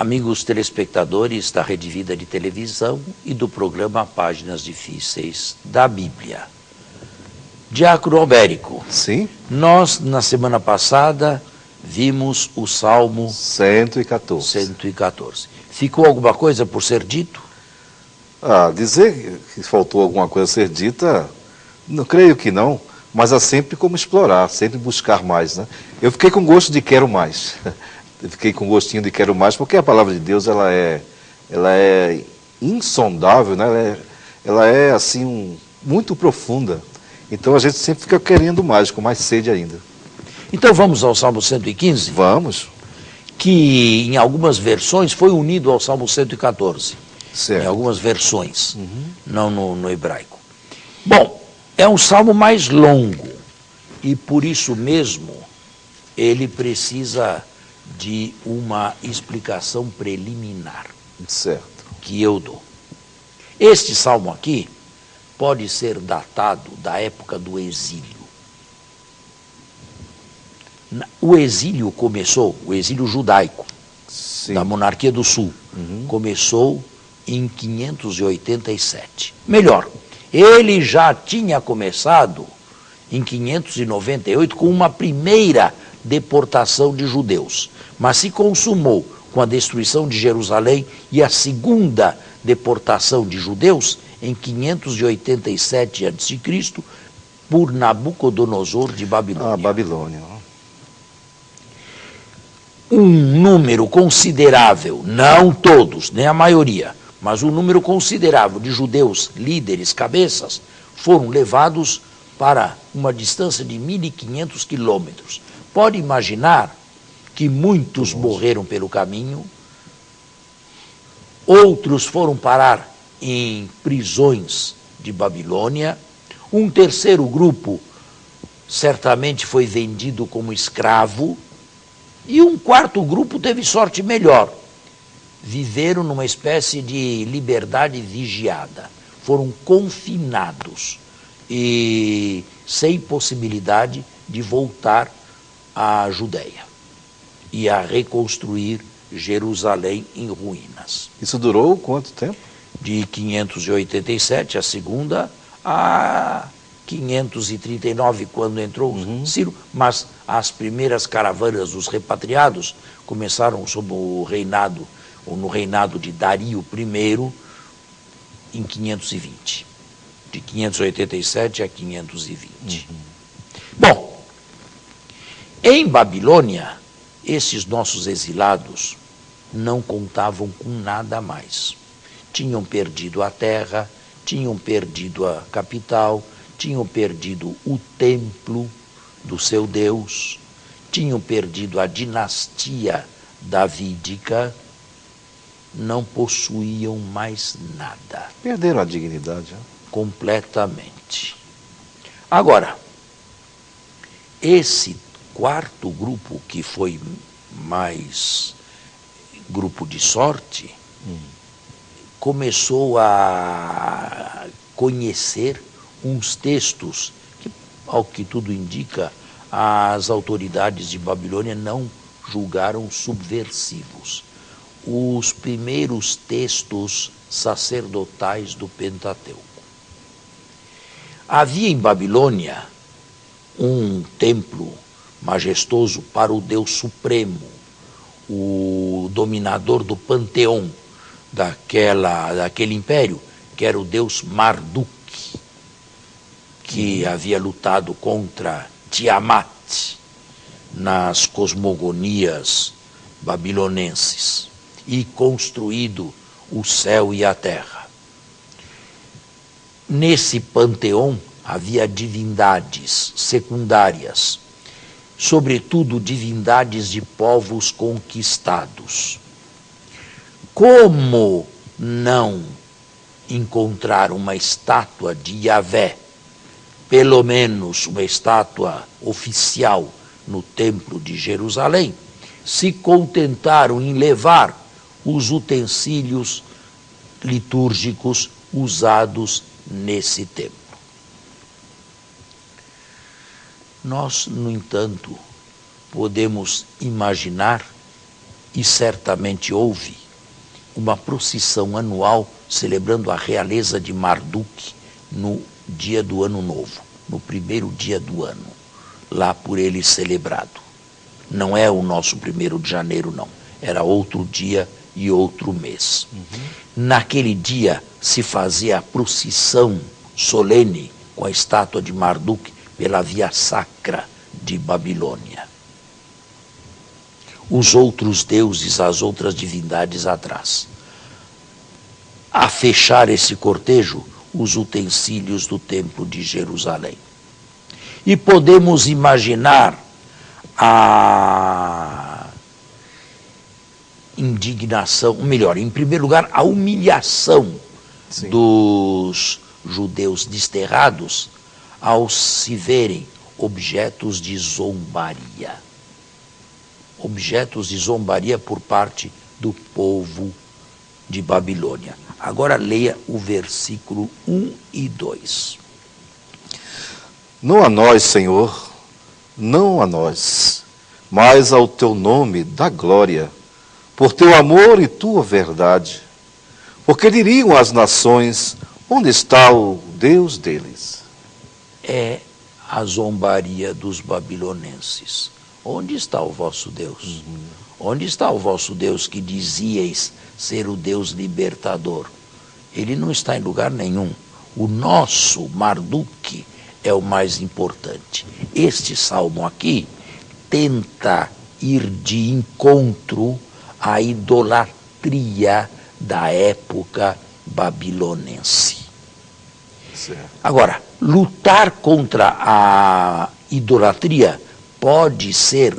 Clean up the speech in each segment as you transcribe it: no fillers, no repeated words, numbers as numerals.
Amigos telespectadores da Rede Vida de Televisão e do programa Páginas Difíceis da Bíblia. Diácono Albérico. Sim. Nós, na semana passada, vimos o Salmo 114. Ficou alguma coisa por ser dito? Dizer que faltou alguma coisa a ser dita, não creio que não, mas há sempre como explorar, sempre buscar mais, né? Eu fiquei com gosto de quero mais. Eu fiquei com gostinho de quero mais, porque a palavra de Deus ela é insondável, né? Ela é assim muito profunda. Então a gente sempre fica querendo mais, com mais sede ainda. Então vamos ao Salmo 115? Vamos. Que em algumas versões foi unido ao Salmo 114. Certo. Em algumas versões, não no hebraico. Bom, é um salmo mais longo e por isso mesmo ele precisa de uma explicação preliminar. Certo. Que eu dou. Este salmo aqui pode ser datado da época do exílio. O exílio começou, o exílio judaico, Sim. da monarquia do Sul, começou em 587. Melhor, ele já tinha começado em 598 com uma primeira deportação de judeus, mas se consumou com a destruição de Jerusalém e a segunda deportação de judeus em 587 a.C. por Nabucodonosor de Babilônia. Babilônia. Um número considerável, não todos, nem a maioria, mas um número considerável de judeus, líderes, cabeças, foram levados para uma distância de 1.500 quilômetros. Pode imaginar que muitos morreram pelo caminho, outros foram parar em prisões de Babilônia, um terceiro grupo certamente foi vendido como escravo, e um quarto grupo teve sorte melhor. Viveram numa espécie de liberdade vigiada. Foram confinados e sem possibilidade de voltar à Judéia e a reconstruir Jerusalém em ruínas. Isso durou quanto tempo? De 587, a segunda, a 539, quando entrou Ciro, mas as primeiras caravanas dos repatriados começaram sob o reinado, ou no reinado de Dario I, em 520. De 587 a 520. Bom, em Babilônia, esses nossos exilados não contavam com nada mais. Tinham perdido a terra, tinham perdido a capital, tinham perdido o templo do seu Deus, tinham perdido a dinastia davídica, não possuíam mais nada. Perderam a dignidade. Né? Completamente. Agora, esse quarto grupo, que foi mais grupo de sorte, começou a conhecer uns textos que, ao que tudo indica, as autoridades de Babilônia não julgaram subversivos. Os primeiros textos sacerdotais do Pentateuco. Havia em Babilônia um templo majestoso para o Deus Supremo, o dominador do panteão daquele império, que era o Deus Marduk, que havia lutado contra Tiamat nas cosmogonias babilonenses e construído o céu e a terra. Nesse panteão havia divindades secundárias, sobretudo divindades de povos conquistados. Como não encontrar uma estátua de Yahvé, pelo menos uma estátua oficial no Templo de Jerusalém, se contentaram em levar os utensílios litúrgicos usados nesse templo. Nós, no entanto, podemos imaginar e certamente houve, uma procissão anual celebrando a realeza de Marduk no dia do Ano Novo, no primeiro dia do ano, lá por ele celebrado. Não é o nosso 1º de janeiro, não. Era outro dia e outro mês. Naquele dia se fazia a procissão solene com a estátua de Marduk pela via sacra de Babilônia. Os outros deuses, as outras divindades atrás. A fechar esse cortejo, os utensílios do Templo de Jerusalém. E podemos imaginar a indignação, melhor, em primeiro lugar, a humilhação Sim. dos judeus desterrados ao se verem objetos de zombaria. Objetos de zombaria por parte do povo de Babilônia. Agora leia o versículo 1 e 2. Não a nós, Senhor, não a nós, mas ao teu nome dá glória, por teu amor e tua verdade. Porque diriam as nações, onde está o Deus deles? É a zombaria dos babilonenses. Onde está o vosso Deus? Onde está o vosso Deus que dizíeis ser o Deus libertador? Ele não está em lugar nenhum. O nosso Marduk é o mais importante. Este salmo aqui tenta ir de encontro à idolatria da época babilonense. Certo. Agora, lutar contra a idolatria pode ser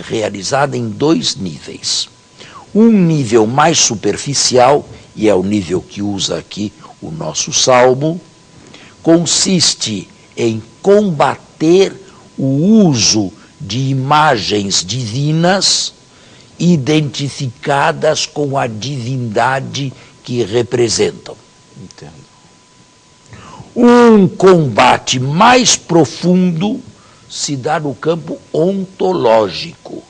realizada em 2 níveis. Um nível mais superficial, e é o nível que usa aqui o nosso salmo, consiste em combater o uso de imagens divinas identificadas com a divindade que representam. Entendo. Um combate mais profundo se dá no campo ontológico,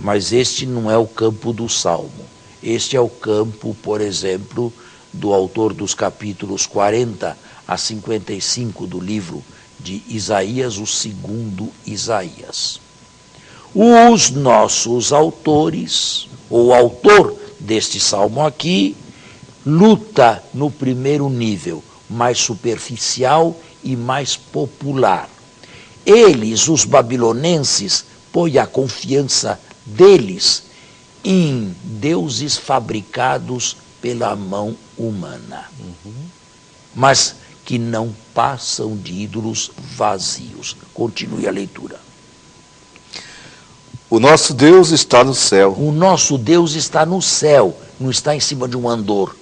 mas este não é o campo do Salmo. Este é o campo, por exemplo, do autor dos capítulos 40 a 55 do livro de Isaías, o 2º Isaías. Os nossos autores, ou o autor deste salmo aqui, luta no primeiro nível, mais superficial e mais popular. Eles, os babilonenses, põem a confiança deles em deuses fabricados pela mão humana, mas que não passam de ídolos vazios. Continue a leitura. O nosso Deus está no céu. O nosso Deus está no céu, não está em cima de um andor,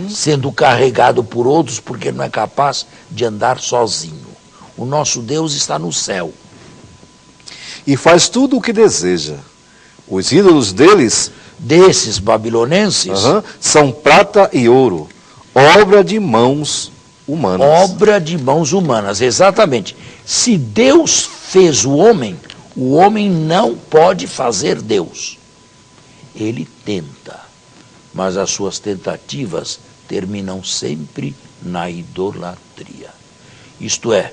sendo carregado por outros porque não é capaz de andar sozinho. O nosso Deus está no céu. E faz tudo o que deseja. Os ídolos deles Desses babilonenses, são prata e ouro, obra de mãos humanas. obra de mãos humanas, exatamente. Se Deus fez o homem não pode fazer Deus. Ele tenta, mas as suas tentativas terminam sempre na idolatria. Isto é,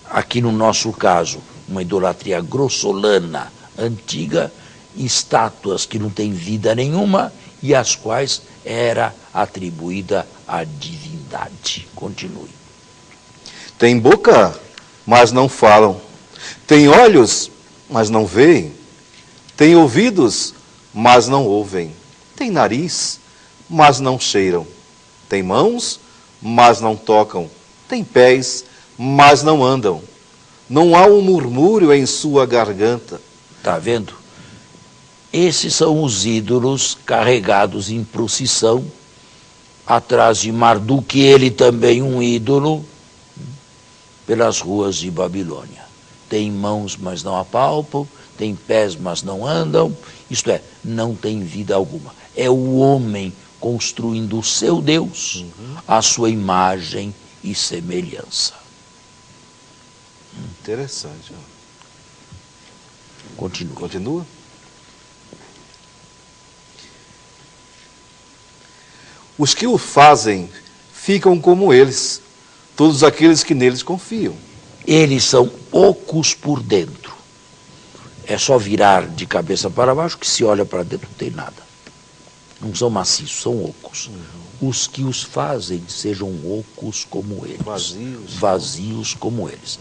aqui no nosso caso, uma idolatria grossolana, antiga, estátuas que não têm vida nenhuma e às quais era atribuída a divindade. Continue. Tem boca, mas não falam. Tem olhos, mas não veem. Tem ouvidos, mas não ouvem. Tem nariz, mas não cheiram. Tem mãos, mas não tocam. Tem pés, mas não andam. Não há um murmúrio em sua garganta. Está vendo? Esses são os ídolos carregados em procissão, atrás de Marduk, ele também um ídolo, pelas ruas de Babilônia. Tem mãos, mas não apalpam, tem pés, mas não andam, isto é, não tem vida alguma. É o homem construindo o seu Deus, a sua imagem e semelhança. Interessante. Continue. Continua. Os que o fazem ficam como eles, todos aqueles que neles confiam. Eles são ocos por dentro. É só virar de cabeça para baixo que se olha para dentro não tem nada. Não são maciços, são ocos. Os que os fazem sejam ocos como eles. Vazios como eles.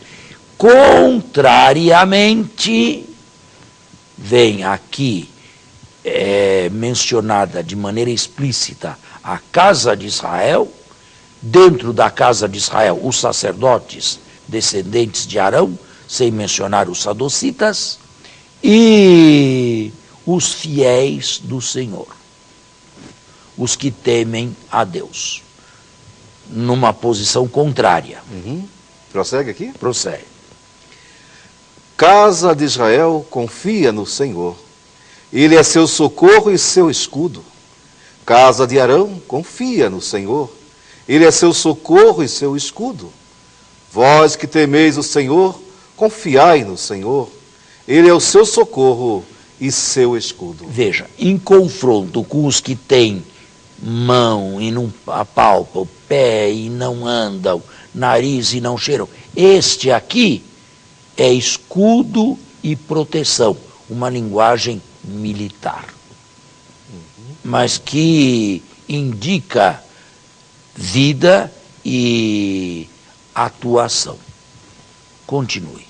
Contrariamente, vem aqui mencionada de maneira explícita a casa de Israel, dentro da casa de Israel os sacerdotes descendentes de Arão, sem mencionar os sadocitas, e os fiéis do Senhor, os que temem a Deus, numa posição contrária. Prossegue aqui? Prossegue. Casa de Israel confia no Senhor. Ele é seu socorro e seu escudo. Casa de Arão confia no Senhor. Ele é seu socorro e seu escudo. Vós que temeis o Senhor, confiai no Senhor. Ele é o seu socorro e seu escudo. Veja, em confronto com os que têm mão e não apalpam, pé e não andam, nariz e não cheiram, este aqui é escudo e proteção, uma linguagem militar, mas que indica vida e atuação. Continue.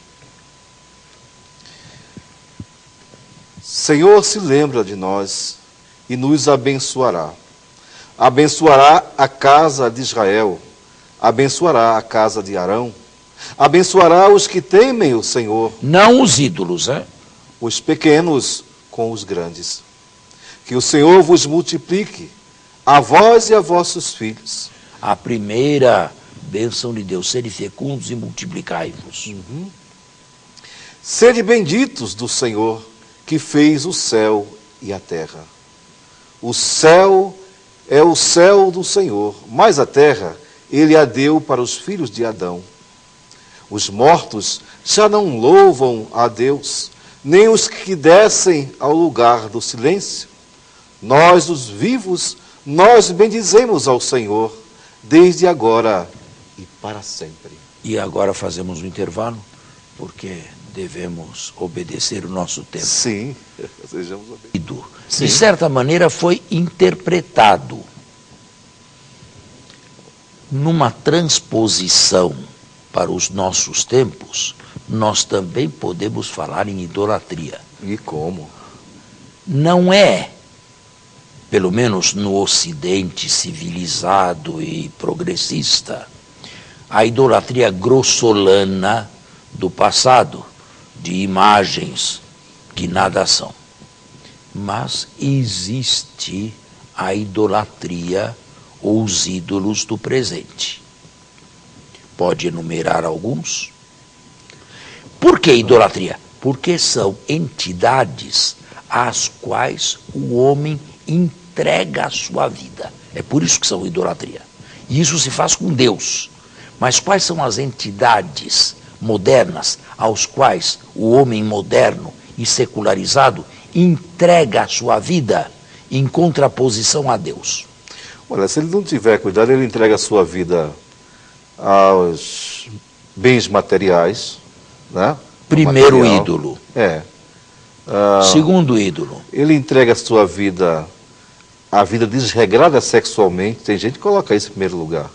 Senhor se lembra de nós e nos abençoará. Abençoará a casa de Israel, abençoará a casa de Arão, abençoará os que temem o Senhor. Não os ídolos, os pequenos com os grandes. Que o Senhor vos multiplique, a vós e a vossos filhos. A primeira bênção de Deus, sede fecundos e multiplicai-vos. Sede benditos do Senhor, que fez o céu e a terra. O céu é o céu do Senhor, mas a terra ele a deu para os filhos de Adão. Os mortos já não louvam a Deus, nem os que descem ao lugar do silêncio. Nós, os vivos, nós bendizemos ao Senhor, desde agora e para sempre. E agora fazemos um intervalo, porque devemos obedecer o nosso tempo. Sim, sejamos obedientes. De certa maneira foi interpretado numa transposição para os nossos tempos. Nós também podemos falar em idolatria. E como? Não é, pelo menos no Ocidente civilizado e progressista, a idolatria grossolana do passado, de imagens que nada são. Mas existe a idolatria ou os ídolos do presente. Pode enumerar alguns? Por que idolatria? Porque são entidades às quais o homem entrega a sua vida. É por isso que são idolatria. E isso se faz com Deus. Mas quais são as entidades modernas aos quais o homem moderno e secularizado entrega a sua vida em contraposição a Deus? Olha, se ele não tiver cuidado, ele entrega a sua vida aos bens materiais, né? Primeiro material. ídolo. Segundo ídolo. Ele entrega a sua vida, a vida desregrada sexualmente. Tem gente que coloca isso em primeiro lugar.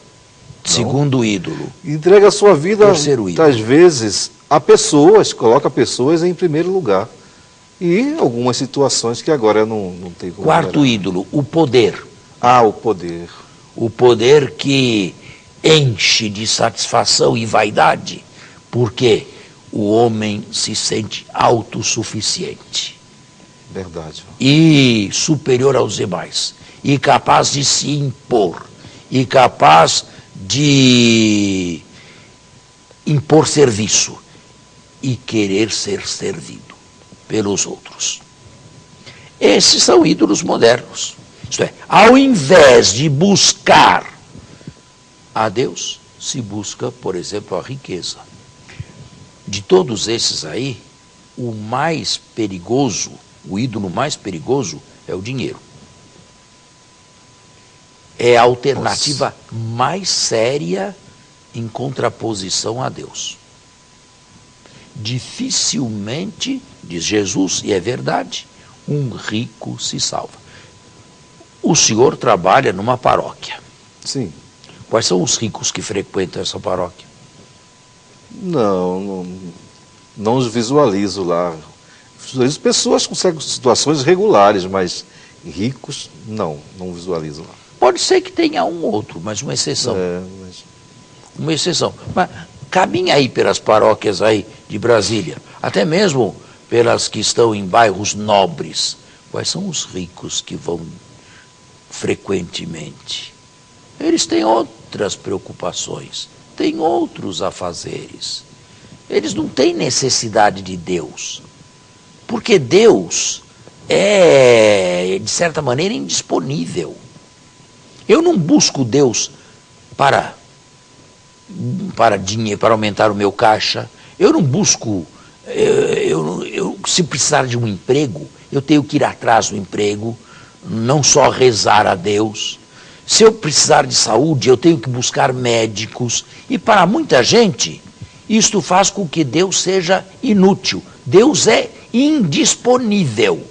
Segundo ídolo. Entrega a sua vida, Terceiro ídolo. às vezes, a pessoas, coloca pessoas em primeiro lugar. E algumas situações que agora não tem como. Quarto ídolo, o poder. O poder. O poder que enche de satisfação e vaidade, porque o homem se sente autossuficiente. Verdade. E superior aos demais. E capaz de se impor. E capaz de impor serviço. E querer ser servido pelos outros. Esses são ídolos modernos. Isto é, ao invés de buscar a Deus, se busca, por exemplo, a riqueza. De todos esses aí, o mais perigoso, o ídolo mais perigoso é o dinheiro. é a alternativa mais séria em contraposição a Deus. Dificilmente, diz Jesus, e é verdade, um rico se salva. O senhor trabalha numa paróquia. Sim. Quais são os ricos que frequentam essa paróquia? Não os visualizo lá. Visualizo pessoas com situações regulares, mas ricos, não visualizo lá. Pode ser que tenha um ou outro, mas uma exceção. Uma exceção. Mas caminha aí pelas paróquias aí de Brasília, até mesmo pelas que estão em bairros nobres. Quais são os ricos que vão frequentemente? Eles têm outras preocupações, têm outros afazeres. Eles não têm necessidade de Deus, porque Deus é, de certa maneira, indisponível. Eu não busco Deus para dinheiro, para aumentar o meu caixa. Eu não busco, se precisar de um emprego, eu tenho que ir atrás do emprego, não só rezar a Deus. Se eu precisar de saúde, eu tenho que buscar médicos. E para muita gente, isto faz com que Deus seja inútil. Deus é indisponível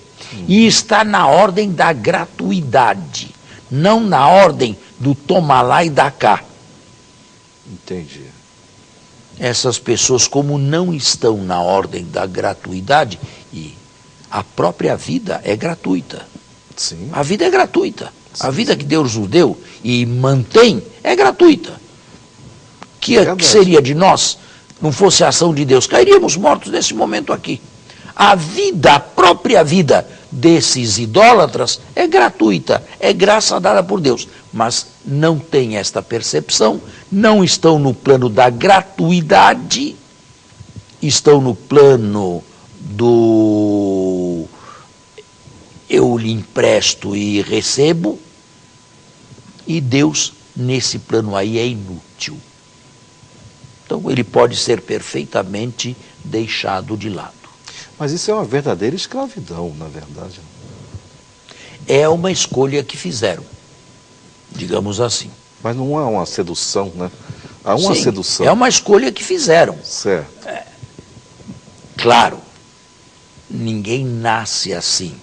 e está na ordem da gratuidade, não na ordem do toma lá e dá cá. Entendi. Essas pessoas, como não estão na ordem da gratuidade, e a própria vida é gratuita. Sim. A vida é gratuita. Sim, a vida que Deus nos deu e mantém é gratuita. Que seria de nós, não fosse a ação de Deus? Cairíamos mortos nesse momento aqui. A vida, a própria vida desses idólatras é gratuita, é graça dada por Deus. Mas não tem esta percepção, não estão no plano da gratuidade, estão no plano do eu lhe empresto e recebo, e Deus nesse plano aí é inútil. Então ele pode ser perfeitamente deixado de lado. Mas isso é uma verdadeira escravidão, na verdade. É uma escolha que fizeram, digamos assim. Mas não há uma sedução, né? Há uma sedução. É uma escolha que fizeram. Certo. Claro, ninguém nasce assim.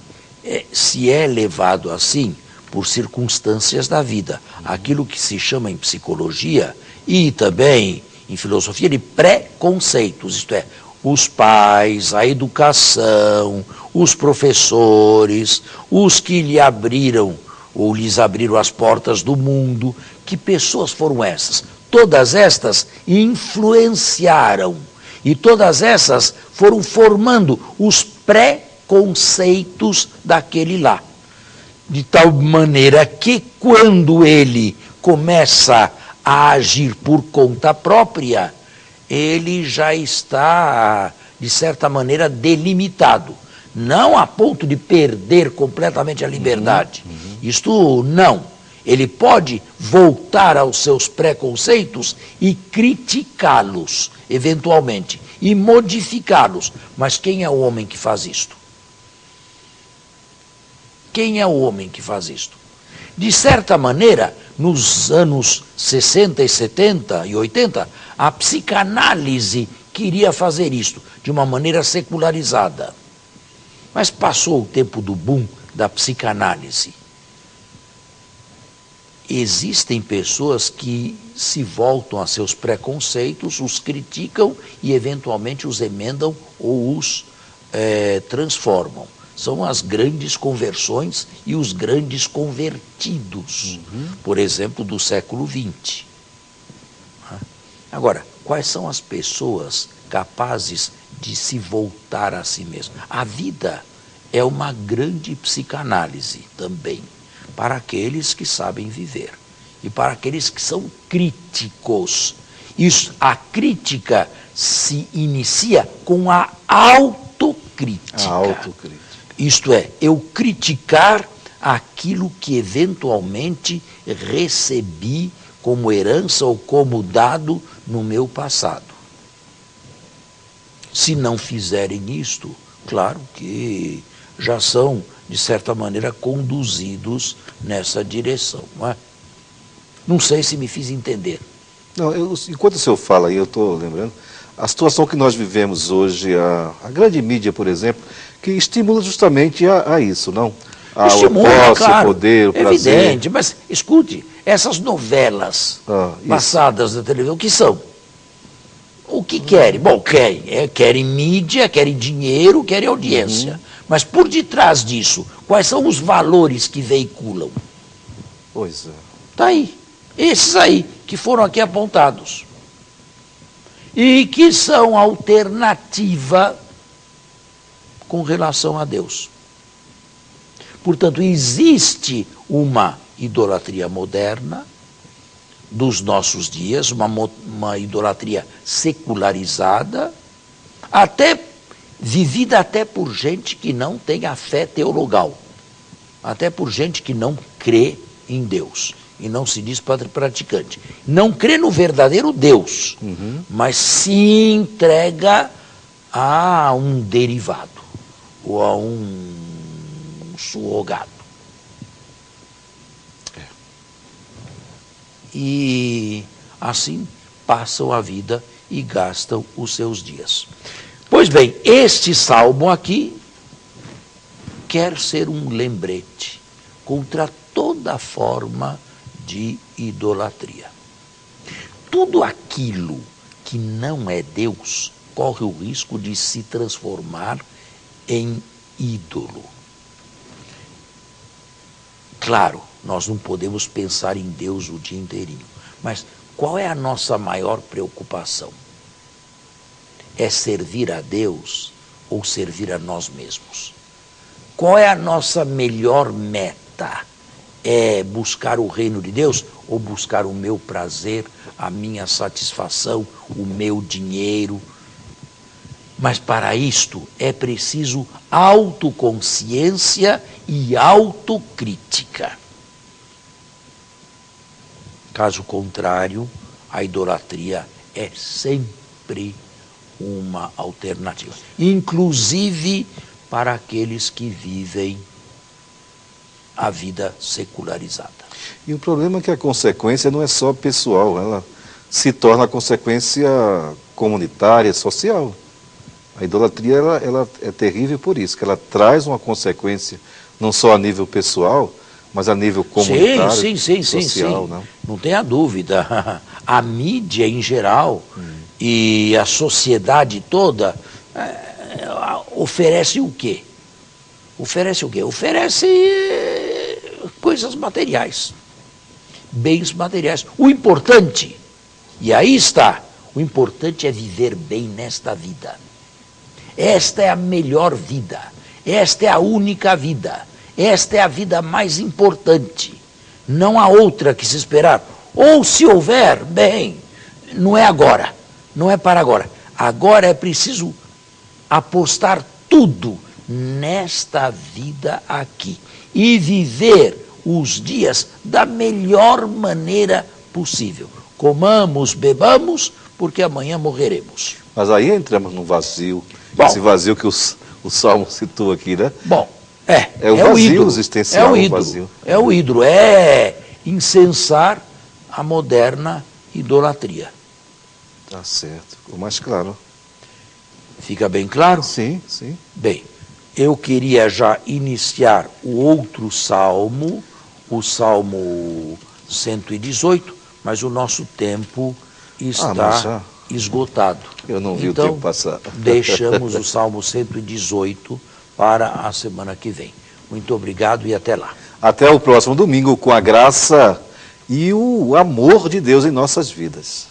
Se é levado assim por circunstâncias da vida. Aquilo que se chama em psicologia e também em filosofia de preconceitos, isto é, os pais, a educação, os professores, os que lhe abriram ou lhes abriram as portas do mundo. Que pessoas foram essas? Todas estas influenciaram e todas essas foram formando os preconceitos daquele lá. De tal maneira que quando ele começa a agir por conta própria, ele já está, de certa maneira, delimitado. Não a ponto de perder completamente a liberdade. Isto não. Ele pode voltar aos seus preconceitos e criticá-los, eventualmente, e modificá-los. Mas quem é o homem que faz isto? Quem é o homem que faz isto? De certa maneira, nos anos 60 e 70 e 80, a psicanálise queria fazer isto de uma maneira secularizada. Mas passou o tempo do boom da psicanálise. Existem pessoas que se voltam a seus preconceitos, os criticam e eventualmente os emendam ou os transformam. São as grandes conversões e os grandes convertidos, por exemplo, do século XX. Agora, quais são as pessoas capazes de se voltar a si mesmas? A vida é uma grande psicanálise também, para aqueles que sabem viver e para aqueles que são críticos. A crítica se inicia com a autocrítica. A autocrítica. Isto é, eu criticar aquilo que eventualmente recebi como herança ou como dado no meu passado. Se não fizerem isto, claro que já são, de certa maneira, conduzidos nessa direção, não é? Não sei se me fiz entender. Não, enquanto o senhor fala aí, eu estou lembrando, a situação que nós vivemos hoje, a grande mídia, por exemplo, que estimula justamente a isso, não? A posse, claro, o poder, o prazer. Evidente, mas escute, essas novelas passadas na televisão, o que são? O que querem? Bom, querem mídia, querem dinheiro, querem audiência. Mas por detrás disso, quais são os valores que veiculam? Pois é. Está aí. Esses aí, que foram aqui apontados. E que são alternativa com relação a Deus. Portanto, existe uma idolatria moderna dos nossos dias, uma idolatria secularizada, vivida até por gente que não tem a fé teologal, até por gente que não crê em Deus e não se diz praticante. Não crê no verdadeiro Deus, mas se entrega a um derivado ou a um surrogado. E assim passam a vida e gastam os seus dias. Pois bem, este salmo aqui quer ser um lembrete contra toda forma de idolatria. Tudo aquilo que não é Deus corre o risco de se transformar em ídolo. Claro, nós não podemos pensar em Deus o dia inteirinho, mas qual é a nossa maior preocupação? É servir a Deus ou servir a nós mesmos? Qual é a nossa melhor meta? É buscar o reino de Deus ou buscar o meu prazer, a minha satisfação, o meu dinheiro? Mas para isto é preciso autoconsciência e autocrítica. Caso contrário, a idolatria é sempre uma alternativa, inclusive para aqueles que vivem a vida secularizada. E o problema é que a consequência não é só pessoal, ela se torna a consequência comunitária, social. A idolatria ela é terrível por isso, que ela traz uma consequência não só a nível pessoal, mas a nível comunitário, social. Sim. Não tenha dúvida. A mídia em geral e a sociedade toda oferece o quê? Oferece coisas materiais, bens materiais. O importante, e aí está, o importante é viver bem nesta vida. Esta é a melhor vida, esta é a única vida, esta é a vida mais importante. Não há outra que se esperar. Ou se houver, bem, não é agora, não é para agora. Agora é preciso apostar tudo nesta vida aqui e viver os dias da melhor maneira possível. Comamos, bebamos, porque amanhã morreremos. Mas aí entramos num vazio, esse vazio que o Salmo citou aqui, né? Bom, é o vazio existencial, é o ídolo, é incensar a moderna idolatria. Tá certo, ficou mais claro. Fica bem claro? Sim. Bem, eu queria já iniciar o outro salmo, o Salmo 118, mas o nosso tempo está esgotado. Eu não vi o tempo passar. Deixamos o Salmo 118 para a semana que vem. Muito obrigado e até lá. Até o próximo domingo, com a graça e o amor de Deus em nossas vidas.